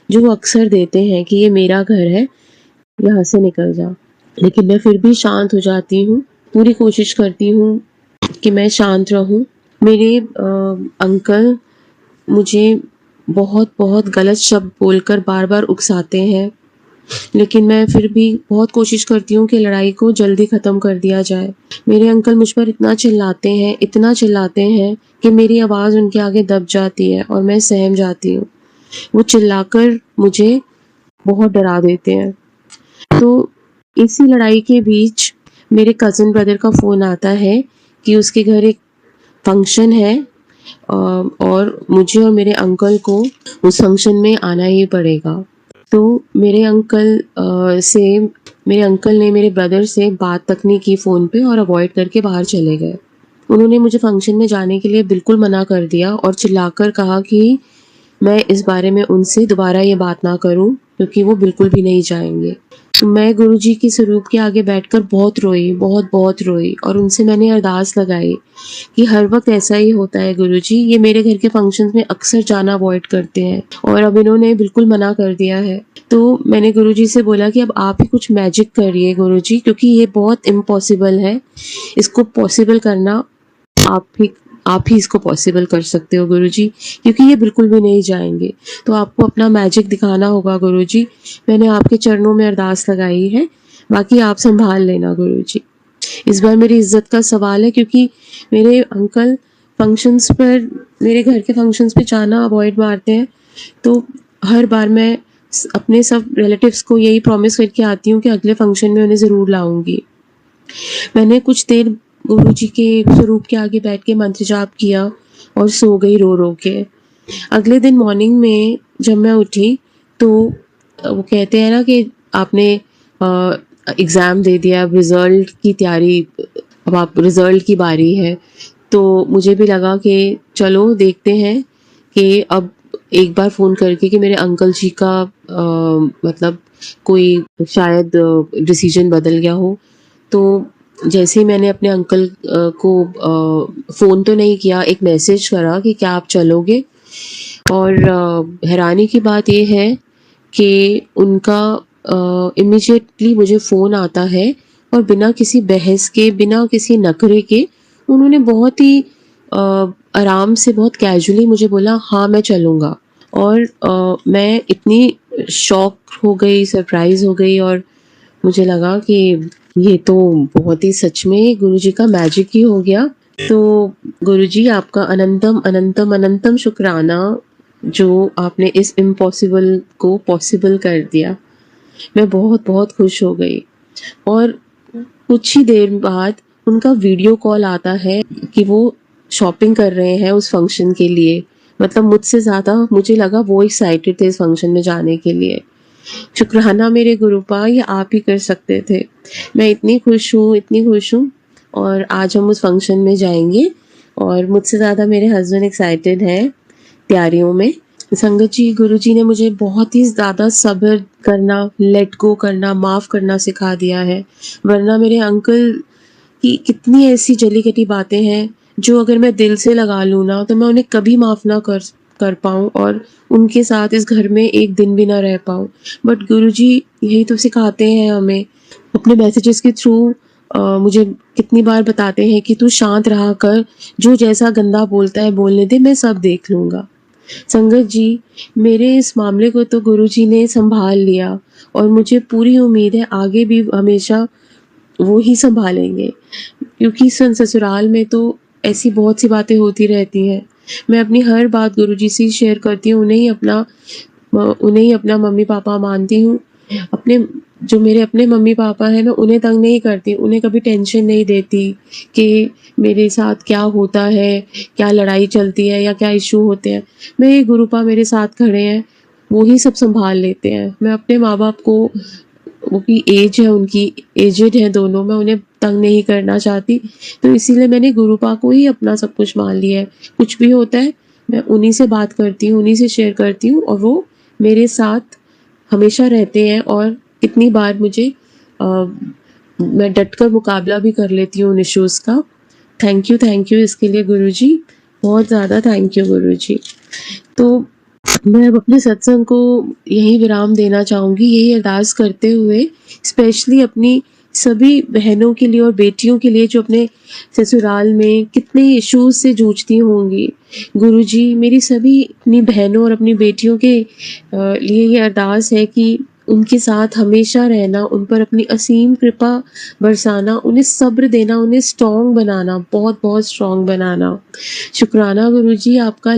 जो वो अक्सर देते हैं कि ये मेरा घर है, यहाँ से निकल जा। लेकिन मैं फिर भी शांत हो जाती हूँ, पूरी कोशिश करती हूँ कि मैं शांत रहूँ। मेरे अंकल मुझे बहुत बहुत गलत शब्द बोलकर बार बार उकसाते हैं, लेकिन मैं फिर भी बहुत कोशिश करती हूँ कि लड़ाई को जल्दी ख़त्म कर दिया जाए। मेरे अंकल मुझ पर इतना चिल्लाते हैं कि मेरी आवाज़ उनके आगे दब जाती है और मैं सहम जाती हूँ। वो चिल्लाकर मुझे बहुत डरा देते हैं। तो इसी लड़ाई के बीच मेरे कज़न ब्रदर का फ़ोन आता है कि उसके घर एक फंक्शन है और मुझे और मेरे अंकल को उस फंक्शन में आना ही पड़ेगा। तो मेरे अंकल ने मेरे ब्रदर से बात तक नहीं की फ़ोन पे और अवॉइड करके बाहर चले गए। उन्होंने मुझे फंक्शन में जाने के लिए बिल्कुल मना कर दिया और चिल्लाकर कहा कि मैं इस बारे में उनसे दोबारा ये बात ना करूं, क्योंकि वो बिल्कुल भी नहीं जाएंगे। तो मैं गुरुजी के स्वरूप के आगे बैठकर बहुत रोई और उनसे मैंने अरदास लगाई कि हर वक्त ऐसा ही होता है गुरुजी, ये मेरे घर के फंक्शंस में अक्सर जाना अवॉइड करते हैं और अब इन्होंने बिल्कुल मना कर दिया है। तो मैंने गुरुजी से बोला कि अब आप ही कुछ मैजिक करिए गुरुजी, क्योंकि ये बहुत इम्पॉसिबल है, इसको पॉसिबल करना आप ही इसको पॉसिबल कर सकते हो गुरुजी, क्योंकि ये बिल्कुल भी नहीं जाएंगे। तो आपको अपना मैजिक दिखाना होगा गुरुजी। मैंने आपके चरणों में अरदास लगाई है, बाकी आप संभाल लेना गुरुजी। इस बार मेरी इज्जत का सवाल है, क्योंकि मेरे अंकल फंक्शंस पर, मेरे घर के फंक्शंस पे जाना अवॉइड मारते हैं। तो हर बार मैं अपने सब रिलेटिव्स को यही प्रॉमिस करके आती हूँ कि अगले फंक्शन में उन्हें ज़रूर लाऊंगी। मैंने कुछ देर गुरुजी के स्वरूप के आगे बैठ के मंत्र जाप किया और सो गई रो रो के। अगले दिन मॉर्निंग में जब मैं उठी तो वो कहते हैं ना कि आपने एग्ज़ाम दे दिया, अब रिज़ल्ट की तैयारी, अब आप रिज़ल्ट की बारी है। तो मुझे भी लगा कि चलो देखते हैं कि अब एक बार फ़ोन करके कि मेरे अंकल जी का मतलब कोई शायद डिसीजन बदल गया हो। तो जैसे ही मैंने अपने अंकल को फ़ोन तो नहीं किया, एक मैसेज करा कि क्या आप चलोगे? और हैरानी की बात ये है कि उनका इमीडिएटली मुझे फ़ोन आता है और बिना किसी बहस के, बिना किसी नखरे के उन्होंने बहुत ही आराम से, बहुत कैजुअली मुझे बोला हाँ मैं चलूँगा। और मैं इतनी शॉक हो गई, सरप्राइज़ हो गई और मुझे लगा कि ये तो बहुत ही सच में गुरुजी का मैजिक ही हो गया। तो गुरुजी आपका अनंतम अनंतम अनंतम शुक्राना जो आपने इस इम्पॉसिबल को पॉसिबल कर दिया। मैं बहुत बहुत खुश हो गई। और कुछ ही देर बाद उनका वीडियो कॉल आता है कि वो शॉपिंग कर रहे हैं उस फंक्शन के लिए। मतलब मुझसे ज़्यादा मुझे लगा वो एक्साइटेड थे इस फंक्शन में जाने के लिए। शुक्राना मेरे गुरुपा, ये आप ही कर सकते थे। मैं इतनी खुश हूँ, इतनी खुश हूँ। और आज हम उस फंक्शन में जाएंगे और मुझसे ज़्यादा मेरे हस्बैंड एक्साइटेड हैं तैयारियों में। संगत जी, गुरुजी ने मुझे बहुत ही ज़्यादा सब्र करना, लेट गो करना, माफ़ करना सिखा दिया है। वरना मेरे अंकल की कितनी ऐसी जली-कटी बातें हैं जो अगर मैं दिल से लगा लूँ ना तो मैं उन्हें कभी माफ़ ना कर पाऊँ और उनके साथ इस घर में एक दिन भी ना रह पाऊँ। बट गुरुजी यही तो सिखाते हैं हमें। अपने मैसेजेस के थ्रू मुझे कितनी बार बताते हैं कि तू शांत रहा कर, जो जैसा गंदा बोलता है बोलने दे, मैं सब देख लूँगा। संगत जी, मेरे इस मामले को तो गुरुजी ने सँभाल लिया और मुझे पूरी उम्मीद है आगे भी हमेशा वो ही सँभालेंगे। क्योंकि ससुराल में तो ऐसी बहुत सी बातें होती रहती हैं। मैं अपनी हर बात गुरुजी से ही शेयर करती हूँ, उन्हें ही अपना मम्मी-पापा मानती हूँ। अपने जो मेरे अपने मम्मी-पापा हैं मैं उन्हें तंग नहीं करती, उन्हें कभी टेंशन नहीं देती कि मेरे साथ क्या होता है, क्या लड़ाई चलती है या क्या इश्यू होते हैं। मेरे गुरुपा मेरे साथ खड़े हैं, वो ही सब सँभाल लेते हैं। मैं अपने माँ-बाप को, वो भी एज है उनकी, एजेड हैं दोनों, मैं उन्हें तंग नहीं करना चाहती। तो इसीलिए मैंने गुरुपा को ही अपना सब कुछ मान लिया है। कुछ भी होता है मैं उन्हीं से बात करती हूँ, उन्हीं से शेयर करती हूँ और वो मेरे साथ हमेशा रहते हैं। और कितनी बार मैं डट कर मुकाबला भी कर लेती हूँ उन इश्यूज़ का। थैंक यू इसके लिए गुरुजी, बहुत ज़्यादा थैंक यू गुरुजी। तो मैं अब अपने सत्संग को यहीं विराम देना चाहूँगी, यही अरदास करते हुए, स्पेशली अपनी सभी बहनों के लिए और बेटियों के लिए जो अपने ससुराल में कितने इश्यूज़ से जूझती होंगी। गुरुजी, मेरी सभी अपनी बहनों और अपनी बेटियों के लिए ये अरदास है कि उनके साथ हमेशा रहना, उन पर अपनी असीम कृपा बरसाना, उन्हें सब्र देना, उन्हें स्ट्रॉन्ग बनाना, बहुत-बहुत स्ट्रॉन्ग बनाना। शुक्राना गुरुजी, आपका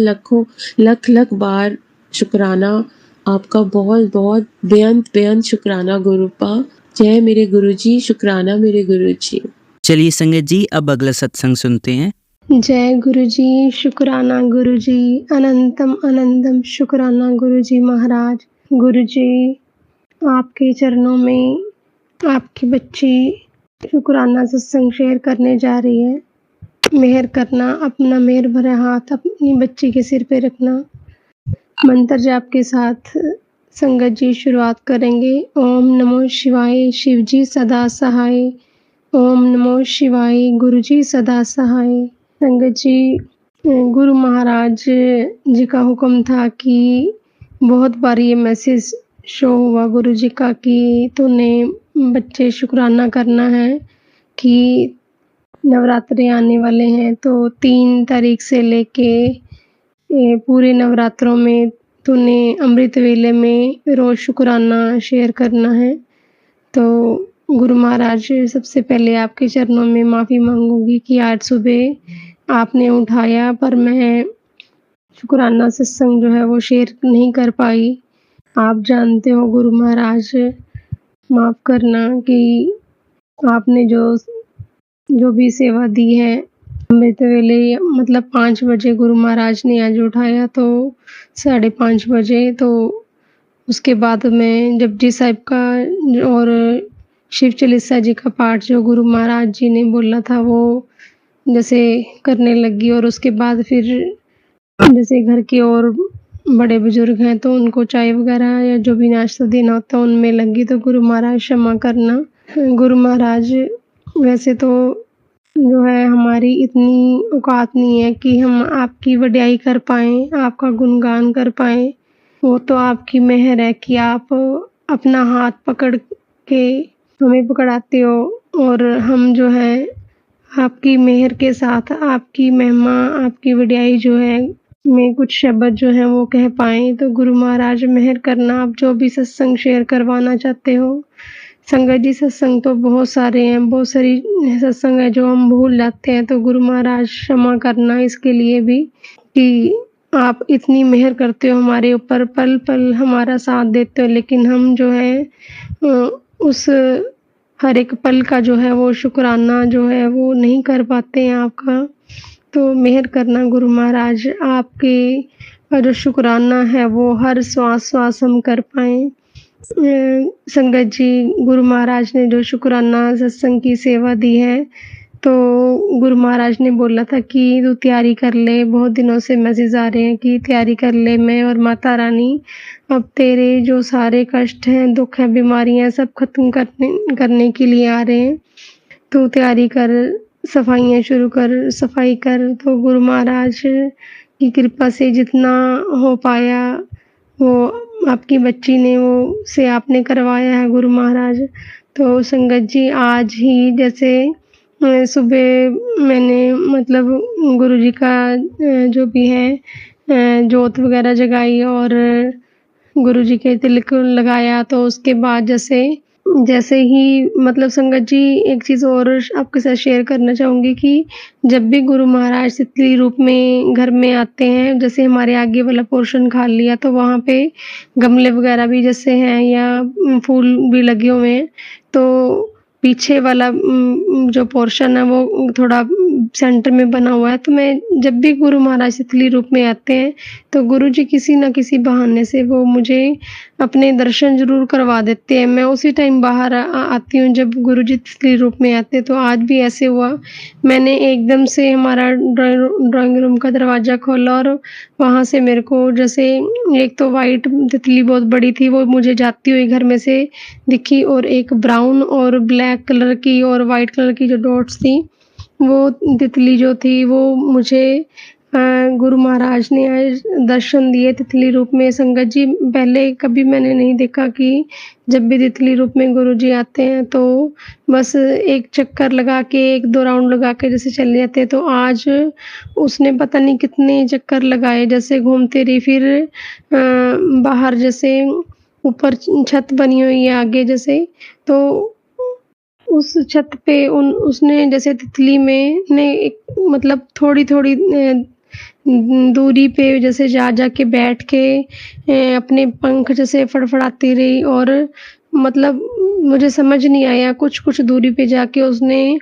लख-लख बार शुक्राना। आपका बहुत-बहुत बेअंत शुक्राना गुरुपा। जय मेरे गुरुजी, शुक्राना मेरे गुरुजी। चलिए संगत जी, अब अगला सत्संग सुनते हैं। जय गुरुजी, शुक्राना गुरुजी, अनंतम अनंतम शुक्राना गुरुजी महाराज। गुरुजी, आपके चरणों में आपकी बच्ची शुक्राना सत्संग शेयर करने जा रही है। मेहर करना, अपना मेहर भरा हाथ अपनी बच्ची के सिर पे रखना। मंत्र जाप के साथ संगत जी शुरुआत करेंगे। ओम नमो शिवाय, शिवजी सदा सहाय। ओम नमो शिवाय, गुरुजी सदा सहाय। संगत जी, गुरु महाराज जी का हुक्म था कि बहुत बार ये मैसेज शो हुआ गुरु जी का कि तूने बच्चे शुक्राना करना है कि नवरात्रे आने वाले हैं, तो 3 तारीख से लेके पूरे नवरात्रों में तूने अमृत वेले में रोज़ शुक्राना शेयर करना है। तो गुरु महाराज, सबसे पहले आपके चरणों में माफ़ी मांगूंगी कि आज सुबह आपने उठाया पर मैं शुक्राना सत्संग जो है वो शेयर नहीं कर पाई। आप जानते हो गुरु महाराज, माफ़ करना कि आपने जो भी सेवा दी है, अमृत वेले मतलब 5 बजे गुरु महाराज ने आज उठाया तो 5:30 बजे, तो उसके बाद मैं जपजी साहिब का और शिव चालीसा जी का पाठ जो गुरु महाराज जी ने बोला था वो जैसे करने लगी। और उसके बाद फिर जैसे घर के और बड़े बुजुर्ग हैं तो उनको चाय वगैरह या जो भी नाश्ता देना होता है उनमें लगी। तो गुरु महाराज क्षमा करना। गुरु महाराज, वैसे तो जो है हमारी इतनी औकात नहीं है कि हम आपकी वड्याई कर पाएँ, आपका गुणगान कर पाएँ। वो तो आपकी मेहर है कि आप अपना हाथ पकड़ के हमें पकड़ाते हो और हम जो है आपकी मेहर के साथ आपकी महिमा, आपकी वड्याई जो है में कुछ शब्द जो है वो कह पाएँ। तो गुरु महाराज मेहर करना, आप जो भी सत्संग शेयर करवाना चाहते हो। संगत जी, सत्संग तो बहुत सारे हैं, बहुत सारी सत्संग है जो हम भूल जाते हैं, तो गुरु महाराज क्षमा करना इसके लिए भी कि आप इतनी मेहर करते हो हमारे ऊपर, पल पल हमारा साथ देते हो, लेकिन हम जो है उस हर एक पल का जो है वो शुक्राना जो है वो नहीं कर पाते हैं आपका। तो मेहर करना गुरु महाराज, आपके का जो शुक्राना है वो हर श्वास श्वास हम कर पाएँ। संगत जी, गुरु महाराज ने जो शुक्राना सत्संग की सेवा दी है, तो गुरु महाराज ने बोला था कि तू तैयारी कर ले। बहुत दिनों से मैसेज आ रहे हैं कि तैयारी कर ले, मैं और माता रानी अब तेरे जो सारे कष्ट हैं, दुख हैं, बीमारियां सब खत्म करने के लिए आ रहे हैं। तू तैयारी कर, सफाइयाँ शुरू कर, सफाई कर। तो गुरु महाराज की कृपा से जितना हो पाया वो आपकी बच्ची ने वो से आपने करवाया है गुरु महाराज। तो संगत जी, आज ही जैसे सुबह मैंने मतलब गुरुजी का जो भी है जोत वगैरह जगाई और गुरुजी के तिलक लगाया। तो उसके बाद जैसे ही मतलब संगत जी, एक चीज़ और आपके साथ शेयर करना चाहूँगी कि जब भी गुरु महाराज तितली रूप में घर में आते हैं, जैसे हमारे आगे वाला पोर्शन खाली लिया तो वहाँ पे गमले वगैरह भी जैसे हैं या फूल भी लगे हुए हैं, तो पीछे वाला जो पोर्शन है वो थोड़ा सेंटर में बना हुआ है। तो मैं जब भी गुरु महाराज तितली रूप में आते हैं तो गुरुजी किसी न किसी बहाने से वो मुझे अपने दर्शन ज़रूर करवा देते हैं। मैं उसी टाइम बाहर आती हूँ जब गुरुजी तितली रूप में आते हैं। तो आज भी ऐसे हुआ, मैंने एकदम से हमारा ड्राइंग रूम का दरवाज़ा खोला और वहाँ से मेरे को जैसे एक तो वाइट तितली बहुत बड़ी थी वो मुझे जाती हुई घर में से दिखी, और एक ब्राउन और ब्लैक कलर की और वाइट कलर की जो डॉट्स थी वो तितली जो थी वो मुझे गुरु महाराज ने आज दर्शन दिए तितली रूप में। संगत जी, पहले कभी मैंने नहीं देखा कि जब भी तितली रूप में गुरुजी आते हैं तो बस एक चक्कर लगा के, 1-2 राउंड लगा के जैसे चले जाते हैं। तो आज उसने पता नहीं कितने चक्कर लगाए, जैसे घूमते रही। फिर बाहर जैसे ऊपर छत बनी हुई है आगे जैसे, तो उस छत पे उसने जैसे तितली में ने एक मतलब थोड़ी-थोड़ी दूरी पे जैसे जा के बैठ के अपने पंख जैसे फड़फड़ाती रही, और मतलब मुझे समझ नहीं आया, कुछ दूरी पे जाके उसने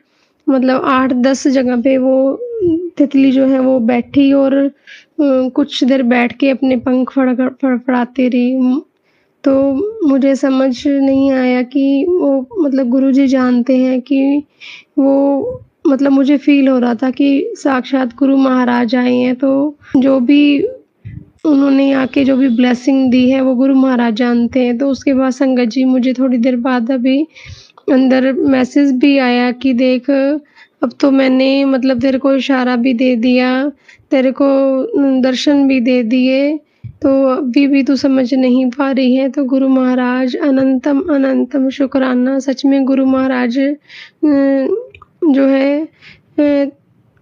मतलब 8-10 जगह पे वो तितली जो है वो बैठी और कुछ देर बैठ के अपने पंख फड़फड़ाती रही। तो मुझे समझ नहीं आया कि वो मतलब गुरुजी जानते हैं कि वो मतलब मुझे फ़ील हो रहा था कि साक्षात गुरु महाराज आए हैं। तो जो भी उन्होंने आके जो भी ब्लेसिंग दी है वो गुरु महाराज जानते हैं। तो उसके बाद संगत जी, मुझे थोड़ी देर बाद अभी अंदर मैसेज भी आया कि देख, अब तो मैंने मतलब तेरे को इशारा भी दे दिया, तेरे को दर्शन भी दे दिए, तो अभी भी तू समझ नहीं पा रही है। तो गुरु महाराज अनंतम अनंतम शुक्राना। सच में गुरु महाराज जो है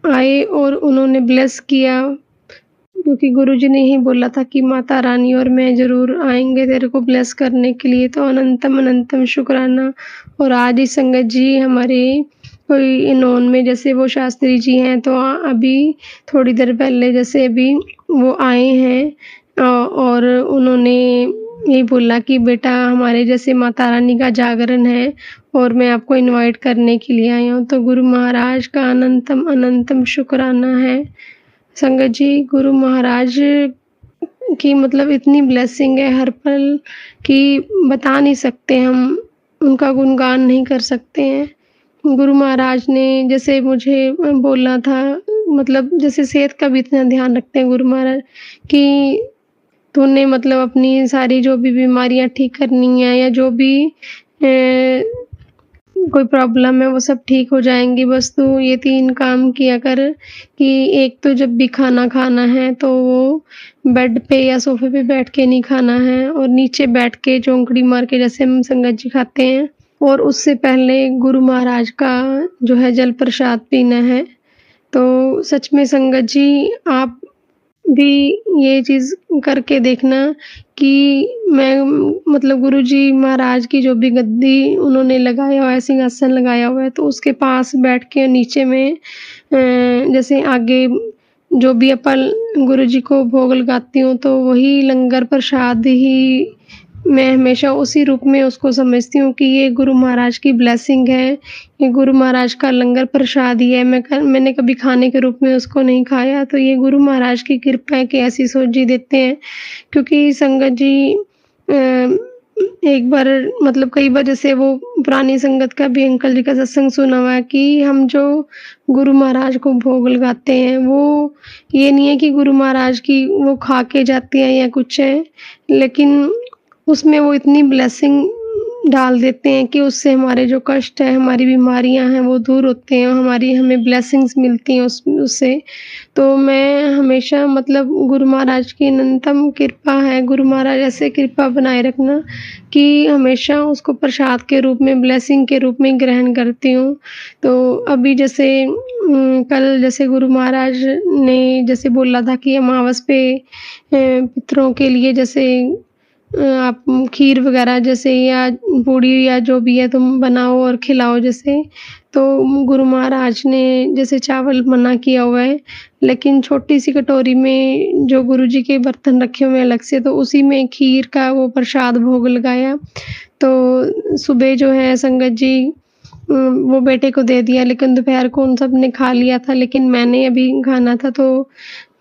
आए और उन्होंने ब्लेस किया, क्योंकि गुरुजी ने ही बोला था कि माता रानी और मैं ज़रूर आएंगे तेरे को ब्लेस करने के लिए। तो अनंतम अनंतम शुक्राना। और आज ही संगत जी, हमारे कोई इन्होंने में जैसे वो शास्त्री जी हैं, तो अभी थोड़ी देर पहले जैसे अभी वो आए हैं और उन्होंने यही बोला कि बेटा हमारे जैसे माता रानी का जागरण है और मैं आपको इनवाइट करने के लिए आई हूँ। तो गुरु महाराज का अनंतम अनंतम शुक्राना है। संगत जी, गुरु महाराज की मतलब इतनी ब्लेसिंग है हर पल कि बता नहीं सकते हम, उनका गुणगान नहीं कर सकते हैं। गुरु महाराज ने जैसे मुझे बोलना था, मतलब जैसे सेहत का भी इतना ध्यान रखते हैं गुरु महाराज कि तूने मतलब अपनी सारी जो भी बीमारियाँ ठीक करनी है या जो भी कोई प्रॉब्लम है वो सब ठीक हो जाएँगी, बस तू ये 3 काम किया कर कि एक तो जब भी खाना खाना है तो वो बेड पे या सोफ़े पे बैठ के नहीं खाना है और नीचे बैठ के चौंकड़ी मार के जैसे हम संगत जी खाते हैं, और उससे पहले गुरु महाराज का जो है जल प्रसाद पीना है। तो सच में संगत जी, आप भी ये चीज़ करके देखना कि मैं मतलब गुरुजी महाराज की जो भी गद्दी उन्होंने लगाया हुआ है, सिंहासन लगाया हुआ है, तो उसके पास बैठ के नीचे में जैसे आगे जो भी अपन गुरुजी को भोग लगाती हूँ तो वही लंगर प्रसाद ही मैं हमेशा उसी रूप में उसको समझती हूँ कि ये गुरु महाराज की ब्लेसिंग है, ये गुरु महाराज का लंगर प्रसाद ही है। मैंने कभी खाने के रूप में उसको नहीं खाया, तो ये गुरु महाराज की कृपा है कि ऐसी सोच जी देते हैं। क्योंकि संगत जी एक बार मतलब कई बार जैसे वो पुरानी संगत का भी अंकल जी का सत्संग सुना हुआ है कि हम जो गुरु महाराज को भोग लगाते हैं वो ये नहीं है कि गुरु महाराज की वो खा के जाती हैं या कुछ है, लेकिन उसमें वो इतनी ब्लेसिंग डाल देते हैं कि उससे हमारे जो कष्ट है, हमारी बीमारियां हैं वो दूर होते हैं, हमें ब्लेसिंग्स मिलती हैं उससे। तो मैं हमेशा मतलब गुरु महाराज की अनंतम कृपा है, गुरु महाराज ऐसे कृपा बनाए रखना कि हमेशा उसको प्रसाद के रूप में, ब्लेसिंग के रूप में ग्रहण करती हूँ। तो अभी जैसे कल जैसे गुरु महाराज ने जैसे बोला था कि अमावस पे पितरों के लिए जैसे आप खीर वगैरह जैसे या पूड़ी या जो भी है तुम बनाओ और खिलाओ जैसे, तो गुरु महाराज ने जैसे चावल मना किया हुआ है, लेकिन छोटी सी कटोरी में जो गुरुजी के बर्तन रखे हुए हैं अलग से, तो उसी में खीर का वो प्रसाद भोग लगाया। तो सुबह जो है संगत जी वो बेटे को दे दिया, लेकिन दोपहर को उन सब ने खा लिया था, लेकिन मैंने अभी खाना था तो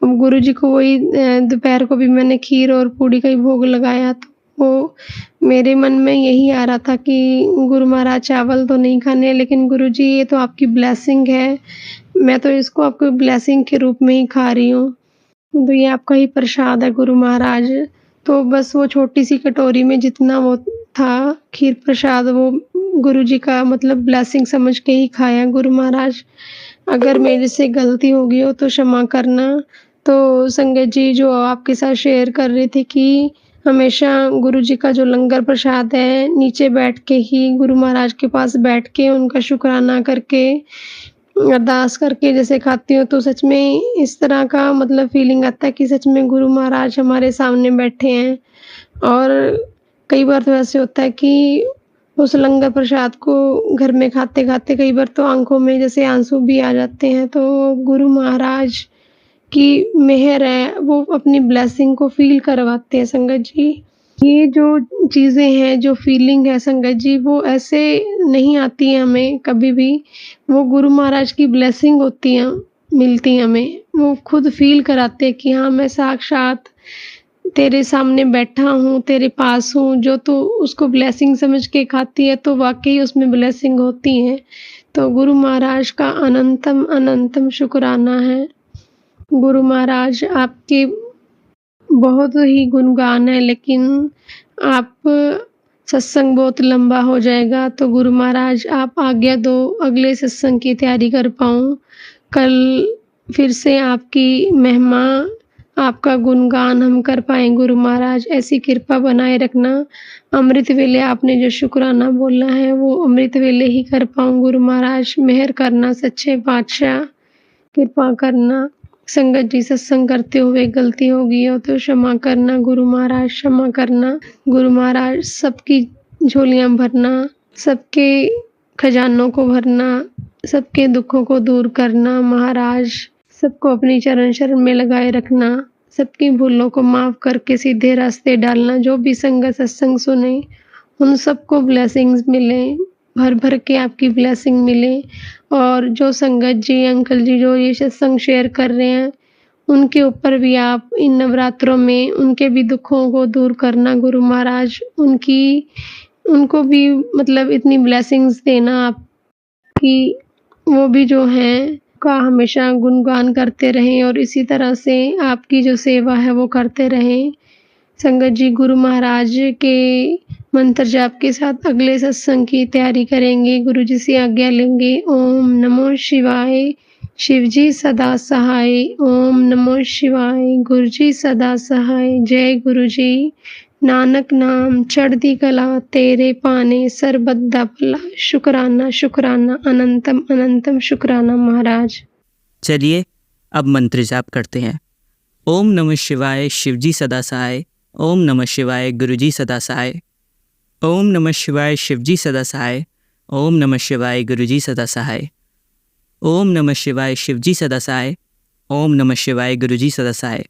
गुरुजी को वही दोपहर को भी मैंने खीर और पूड़ी का ही भोग लगाया। तो वो मेरे मन में यही आ रहा था कि गुरु महाराज चावल तो नहीं खाने, लेकिन गुरुजी ये तो आपकी ब्लेसिंग है, मैं तो इसको आपकी ब्लेसिंग के रूप में ही खा रही हूँ, तो ये आपका ही प्रसाद है गुरु महाराज। तो बस वो छोटी सी कटोरी में जितना वो था खीर प्रसाद, वो गुरुजी का मतलब ब्लेसिंग समझ के ही खाया। गुरु महाराज, अगर मेरे से गलती हो गई हो तो क्षमा करना। तो संगत जी जो आपके साथ शेयर कर रही थी कि हमेशा गुरुजी का जो लंगर प्रसाद है नीचे बैठ के ही गुरु महाराज के पास बैठ के उनका शुक्राना करके अरदास करके जैसे खाती हूँ, तो सच में इस तरह का मतलब फीलिंग आता है कि सच में गुरु महाराज हमारे सामने बैठे हैं। और कई बार तो ऐसे होता है कि उस लंगर प्रसाद को घर में खाते खाते कई बार तो आंखों में जैसे आंसू भी आ जाते हैं। तो गुरु महाराज की मेहर है, वो अपनी ब्लेसिंग को फील करवाते हैं संगत जी। ये जो चीज़ें हैं, जो फीलिंग है संगत जी, वो ऐसे नहीं आती है हमें कभी भी, वो गुरु महाराज की ब्लेसिंग होती है, मिलती है हमें। वो खुद फील कराते हैं कि हाँ मैं साक्षात तेरे सामने बैठा हूँ, तेरे पास हूँ, जो तू उसको ब्लेसिंग समझ के खाती है तो वाकई उसमें ब्लेसिंग होती है। तो गुरु महाराज का अनंतम अनंतम शुक्राना है। गुरु महाराज आपके बहुत ही गुणगान है, लेकिन आप सत्संग बहुत लंबा हो जाएगा, तो गुरु महाराज आप आज्ञा दो अगले सत्संग की तैयारी कर पाऊँ। कल फिर से आपकी महिमा, आपका गुणगान हम कर पाएँ। गुरु महाराज ऐसी कृपा बनाए रखना। अमृत वेले आपने जो शुक्राना बोला है वो अमृत वेले ही कर पाऊँ। गुरु महाराज मेहर करना, सच्चे पातशाह कृपा करना। संगत जी सत्संग करते हुए गलती हो गई हो तो क्षमा करना गुरु महाराज, क्षमा करना गुरु महाराज। सबकी झोलियां भरना, सबके खजानों को भरना, सबके दुखों को दूर करना महाराज। सबको अपनी चरण शरण में लगाए रखना। सबकी भूलों को माफ़ करके सीधे रास्ते डालना। जो भी संगत सत्संग सुने उन सबको ब्लेसिंग्स मिले, भर-भर के आपकी ब्लेसिंग मिले। और जो संगत जी, अंकल जी जो ये सत्संग शेयर कर रहे हैं, उनके ऊपर भी आप इन नवरात्रों में उनके भी दुखों को दूर करना गुरु महाराज। उनको भी मतलब इतनी ब्लेसिंग्स देना आप कि वो भी जो हैं का हमेशा गुणगान करते रहें और इसी तरह से आपकी जो सेवा है वो करते रहें। संगत जी गुरु महाराज के मंत्र जाप के साथ अगले सत्संग की तैयारी करेंगे। गुरु जी से आज्ञा लेंगे। ओम नमो शिवाय। शिव जी सदा सहाय। ओम नमो शिवाय। गुरु जी सदा सहाय। जय गुरु जी। नानक नाम चढ़ती कला, तेरे पाने सरबत दा भला। शुक्राना शुक्राना अनंतम अनंतम शुक्राना महाराज। चलिए अब मंत्र जाप करते हैं। ओम नमः शिवाय। शिवजी सदा सहाय। ओम नमः शिवाय। गुरुजी सदा सहाय। ओम नमः शिवाय। शिवजी सदा सहाय। ओम नमः शिवाय। गुरुजी सदा सहाय। ओम नमः शिवाय। शिवजी सदा सहाय। ओम नमः शिवाय। गुरुजी सदा सहाय।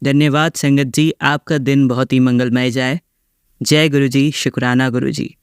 धन्यवाद संगत जी, आपका दिन बहुत ही मंगलमय जाए। जय गुरुजी। शुक्राना गुरुजी।